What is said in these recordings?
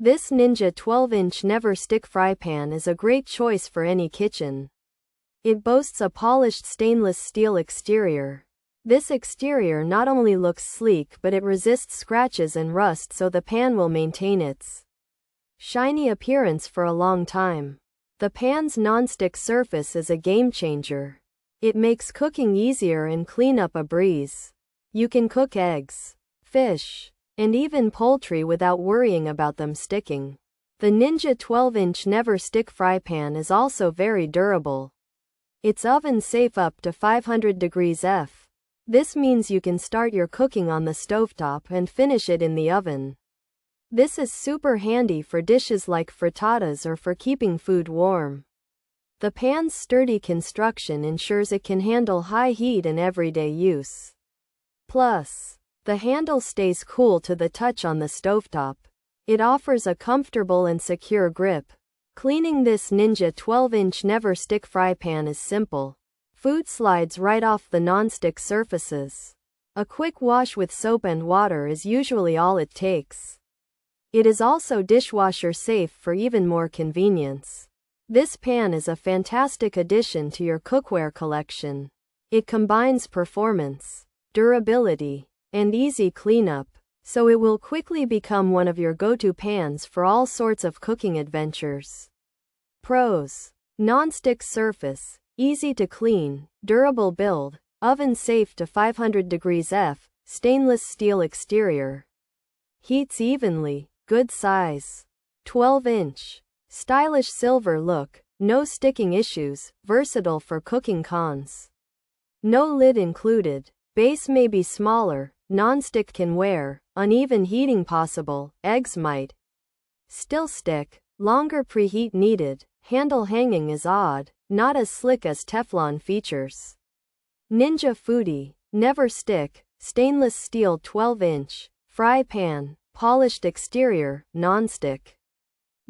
This Ninja 12-inch NeverStick Fry Pan is a great choice for any kitchen. It boasts a polished stainless steel exterior. This exterior not only looks sleek but it resists scratches and rust, so the pan will maintain its shiny appearance for a long time. The pan's non-stick surface is a game changer. It makes cooking easier and cleanup a breeze. You can cook eggs, fish, and even poultry without worrying about them sticking. The Ninja 12-inch NeverStick Fry Pan is also very durable. It's oven safe up to 500 degrees F. This means you can start your cooking on the stovetop and finish it in the oven. This is super handy for dishes like frittatas or for keeping food warm. The pan's sturdy construction ensures it can handle high heat and everyday use. Plus, the handle stays cool to the touch on the stovetop. It offers a comfortable and secure grip. Cleaning this Ninja 12-inch NeverStick Fry Pan is simple. Food slides right off the non-stick surfaces. A quick wash with soap and water is usually all it takes. It is also dishwasher safe for even more convenience. This pan is a fantastic addition to your cookware collection. It combines performance, durability, and easy cleanup, so it will quickly become one of your go-to pans for all sorts of cooking adventures. Pros: non-stick surface, easy to clean, durable build, oven safe to 500 degrees F, stainless steel exterior. Heats evenly, good size. 12-inch. Stylish silver look, no sticking issues, versatile for cooking. Cons: no lid included. Base may be smaller, non-stick can wear, uneven heating possible, eggs might still stick, longer preheat needed, handle hanging is odd, not as slick as Teflon features. Ninja Foodi, NeverStick, stainless steel 12-inch, fry pan, polished exterior, non-stick.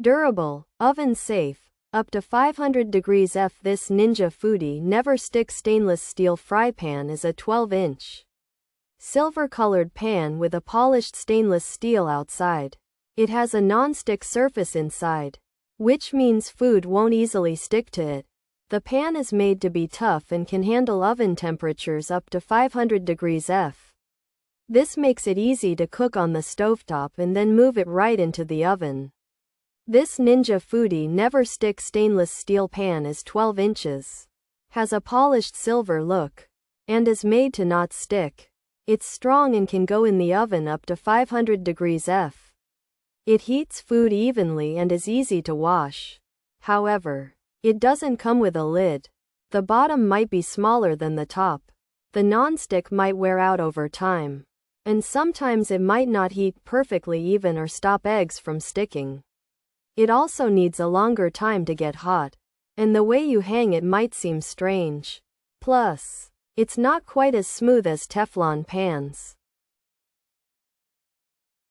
Durable, oven safe, up to 500 degrees F. This Ninja Foodi NeverStick stainless steel fry pan is a 12-inch silver-colored pan with a polished stainless steel outside. It has a non-stick surface inside, which means food won't easily stick to it. The pan is made to be tough and can handle oven temperatures up to 500 degrees F. This makes it easy to cook on the stovetop and then move it right into the oven. This Ninja Foodi NeverStick stainless steel pan is 12 inches, has a polished silver look, and is made to not stick. It's strong and can go in the oven up to 500 degrees F. It heats food evenly and is easy to wash. However, it doesn't come with a lid. The bottom might be smaller than the top. The non-stick might wear out over time, and sometimes it might not heat perfectly even or stop eggs from sticking. It also needs a longer time to get hot, and the way you hang it might seem strange. Plus, it's not quite as smooth as Teflon pans.